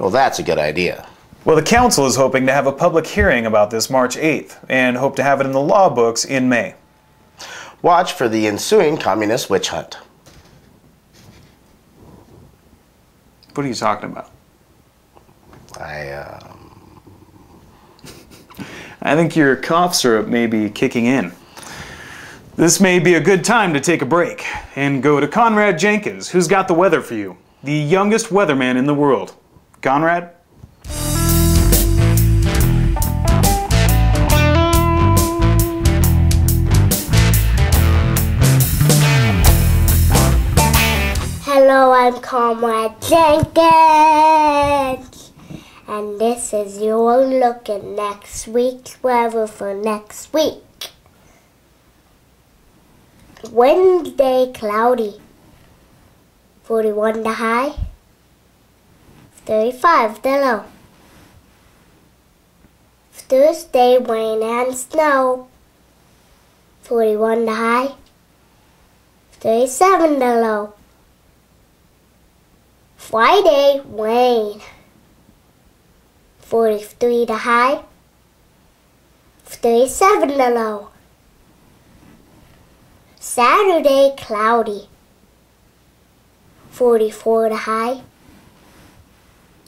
Well, that's a good idea. Well, the council is hoping to have a public hearing about this March 8th and hope to have it in the law books in May. Watch for the ensuing communist witch hunt. What are you talking about? I think your cough syrup may be kicking in. This may be a good time to take a break and go to Conrad Jenkins, who's got the weather for you. The youngest weatherman in the world. Conrad? Hello, I'm Conrad Jenkins, and this is your look at next week's weather for next week. Wednesday, cloudy, 41 the high, 35 the low. Thursday, rain and snow, 41 the high, 37 the low. Friday, rain, 43 the high, 37 the low. Saturday, cloudy, 44 the high,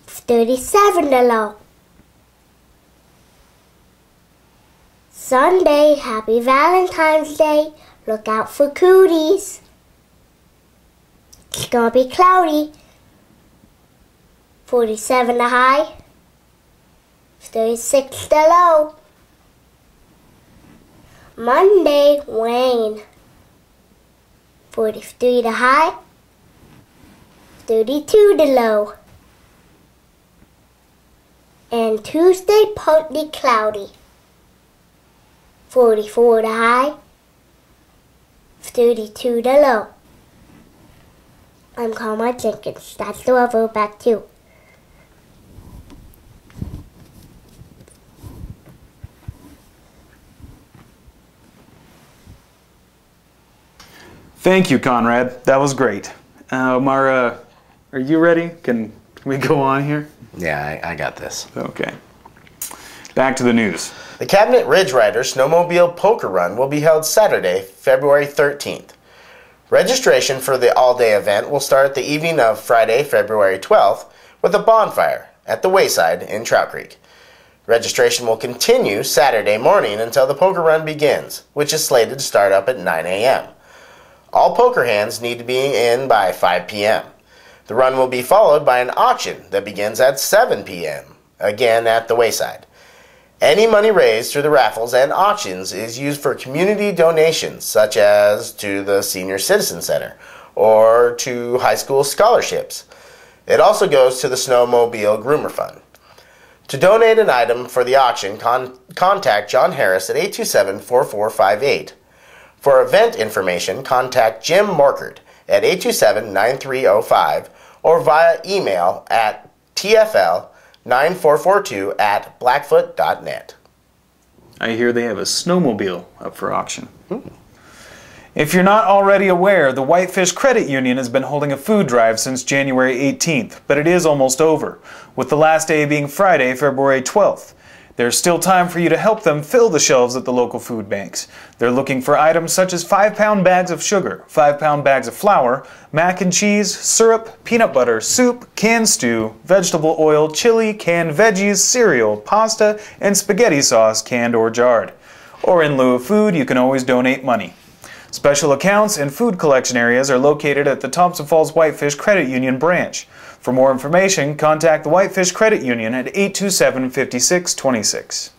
37 the low. Sunday, happy Valentine's Day, look out for cooties. It's gonna be cloudy, 47 the high, 36 the low. Monday, rain, 43 the high, 32 the low. And Tuesday, partly cloudy, 44 the high, 32 the low. I'm Conrad Jenkins. That's the weather. Back to you. Thank you, Conrad. That was great. Mara, are you ready? Can we go on here? Yeah, I got this. Okay. Back to the news. The Cabinet Ridge Rider Snowmobile Poker Run will be held Saturday, February 13th. Registration for the all-day event will start the evening of Friday, February 12th, with a bonfire at the Wayside in Trout Creek. Registration will continue Saturday morning until the poker run begins, which is slated to start up at 9 a.m. All poker hands need to be in by 5 p.m. The run will be followed by an auction that begins at 7 p.m., again at the Wayside. Any money raised through the raffles and auctions is used for community donations, such as to the Senior Citizen Center or to high school scholarships. It also goes to the Snowmobile Groomer Fund. To donate an item for the auction, contact John Harris at 827-4458. For event information, contact Jim Morkert at 827-9305 or via email at tfl9442@blackfoot.net. I hear they have a snowmobile up for auction. If you're not already aware, the Whitefish Credit Union has been holding a food drive since January 18th, but it is almost over, with the last day being Friday, February 12th. There's still time for you to help them fill the shelves at the local food banks. They're looking for items such as 5-pound bags of sugar, 5-pound bags of flour, mac and cheese, syrup, peanut butter, soup, canned stew, vegetable oil, chili, canned veggies, cereal, pasta, and spaghetti sauce, canned or jarred. Or in lieu of food, you can always donate money. Special accounts and food collection areas are located at the Thompson Falls Whitefish Credit Union branch. For more information, contact the Whitefish Credit Union at 827-5626.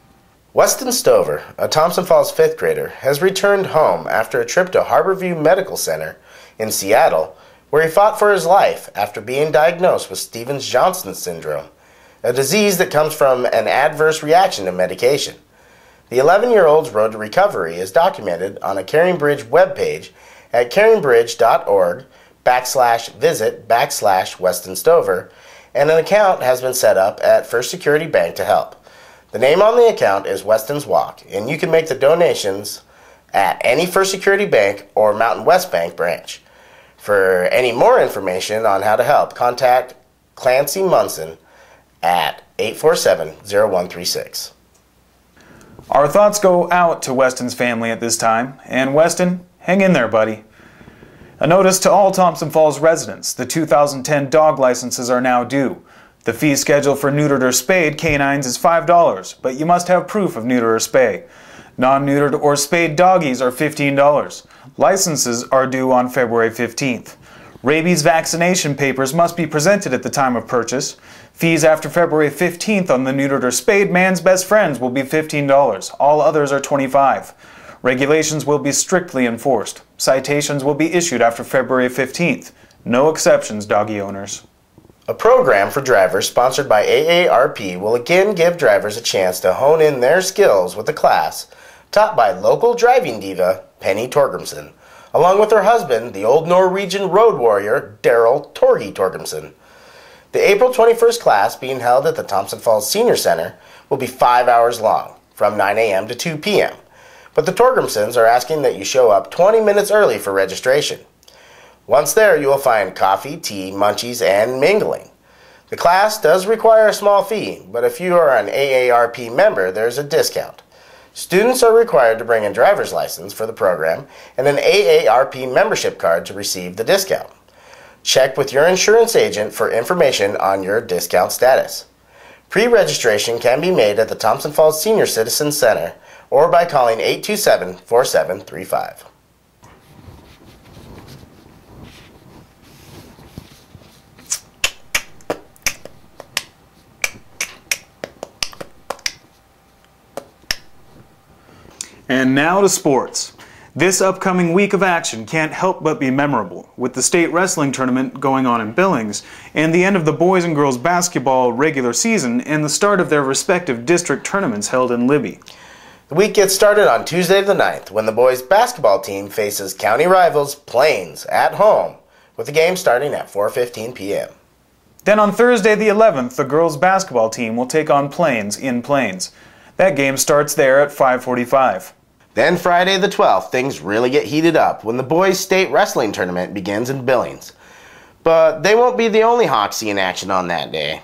Weston Stover, a Thompson Falls 5th grader, has returned home after a trip to Harborview Medical Center in Seattle, where he fought for his life after being diagnosed with Stevens-Johnson syndrome, a disease that comes from an adverse reaction to medication. The 11-year-old's road to recovery is documented on a CaringBridge webpage at caringbridge.org/visit/Weston Stover, and an account has been set up at First Security Bank to help. The name on the account is Weston's Walk, and you can make the donations at any First Security Bank or Mountain West Bank branch. For any more information on how to help, contact Clancy Munson at 847-0136. Our thoughts go out to Weston's family at this time, and Weston, hang in there, buddy. A notice to all Thompson Falls residents, the 2010 dog licenses are now due. The fee schedule for neutered or spayed canines is $5, but you must have proof of neuter or spay. Non-neutered or spayed doggies are $15. Licenses are due on February 15th. Rabies vaccination papers must be presented at the time of purchase. Fees after February 15th on the neutered or spayed man's best friends will be $15. All others are $25. Regulations will be strictly enforced. Citations will be issued after February 15th. No exceptions, doggy owners. A program for drivers sponsored by AARP will again give drivers a chance to hone in their skills with a class taught by local driving diva Penny Torgrimson, along with her husband, the old Norwegian road warrior Daryl Torgy Torgrimson. The April 21st class, being held at the Thompson Falls Senior Center, will be 5 hours long, from 9 a.m. to 2 p.m., but the Torgrimsons are asking that you show up 20 minutes early for registration. Once there, you will find coffee, tea, munchies, and mingling. The class does require a small fee, but if you are an AARP member, there's a discount. Students are required to bring a driver's license for the program and an AARP membership card to receive the discount. Check with your insurance agent for information on your discount status. Pre-registration can be made at the Thompson Falls Senior Citizen Center or by calling 827-4735. And now to sports. This upcoming week of action can't help but be memorable, with the state wrestling tournament going on in Billings, and the end of the boys and girls basketball regular season, and the start of their respective district tournaments held in Libby. The week gets started on Tuesday the 9th when the boys basketball team faces county rivals Plains at home, with the game starting at 4:15 p.m. Then on Thursday the 11th, the girls basketball team will take on Plains in Plains. That game starts there at 5:45. Then Friday the 12th, things really get heated up when the boys state wrestling tournament begins in Billings. But they won't be the only Hawks in action on that day.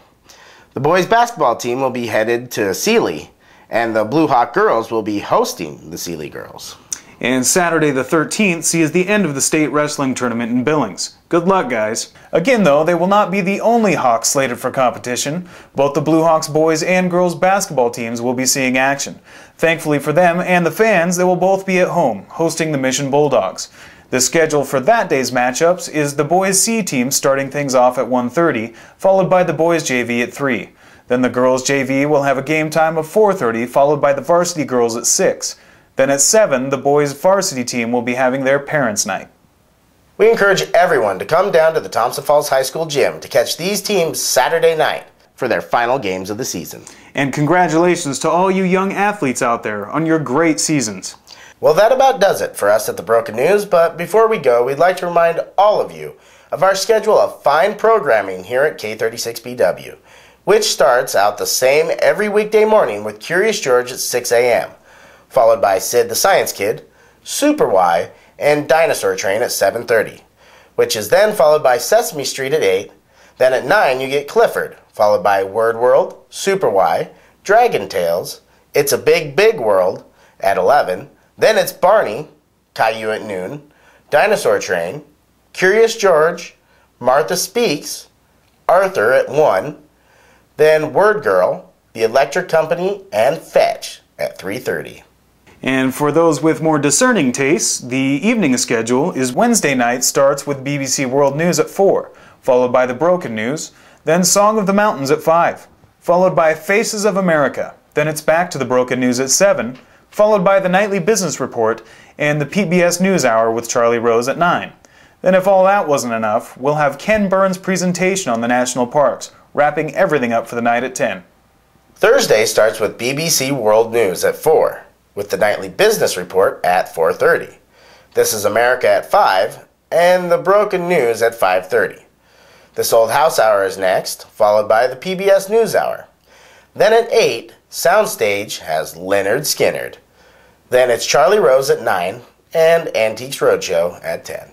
The boys basketball team will be headed to Sealy, and the Blue Hawk girls will be hosting the Sealy girls. And Saturday the 13th sees the end of the state wrestling tournament in Billings. Good luck, guys. Again, though, they will not be the only Hawks slated for competition. Both the Blue Hawks boys and girls basketball teams will be seeing action. Thankfully for them and the fans, they will both be at home, hosting the Mission Bulldogs. The schedule for that day's matchups is the boys C team starting things off at 1:30, followed by the boys JV at 3. Then the girls JV will have a game time of 4:30, followed by the varsity girls at 6. Then at 7, the boys varsity team will be having their parents' night. We encourage everyone to come down to the Thompson Falls High School gym to catch these teams Saturday night for their final games of the season. And congratulations to all you young athletes out there on your great seasons. Well, that about does it for us at the Broken News, but before we go, we'd like to remind all of you of our schedule of fine programming here at K36BW, which starts out the same every weekday morning with Curious George at 6 a.m., followed by Sid the Science Kid, Super Y, and Dinosaur Train at 7:30, which is then followed by Sesame Street at 8. Then at 9 you get Clifford, followed by Word World, Super Y, Dragon Tales, It's a Big Big World at 11. Then it's Barney, Caillou at noon, Dinosaur Train, Curious George, Martha Speaks, Arthur at 1. Then Word Girl, The Electric Company, and Fetch at 3:30. And for those with more discerning tastes, the evening schedule is Wednesday night starts with BBC World News at 4, followed by The Broken News, then Song of the Mountains at 5, followed by Faces of America. Then it's back to The Broken News at 7, followed by the Nightly Business Report and the PBS NewsHour with Charlie Rose at 9. Then if all that wasn't enough, we'll have Ken Burns' presentation on the national parks, wrapping everything up for the night at 10. Thursday starts with BBC World News at 4, with the Nightly Business Report at 4:30. This is America at 5, and The Broken News at 5:30. This Old House Hour is next, followed by the PBS NewsHour. Then at 8, Soundstage has Leonard Skinnard. Then it's Charlie Rose at 9, and Antiques Roadshow at 10.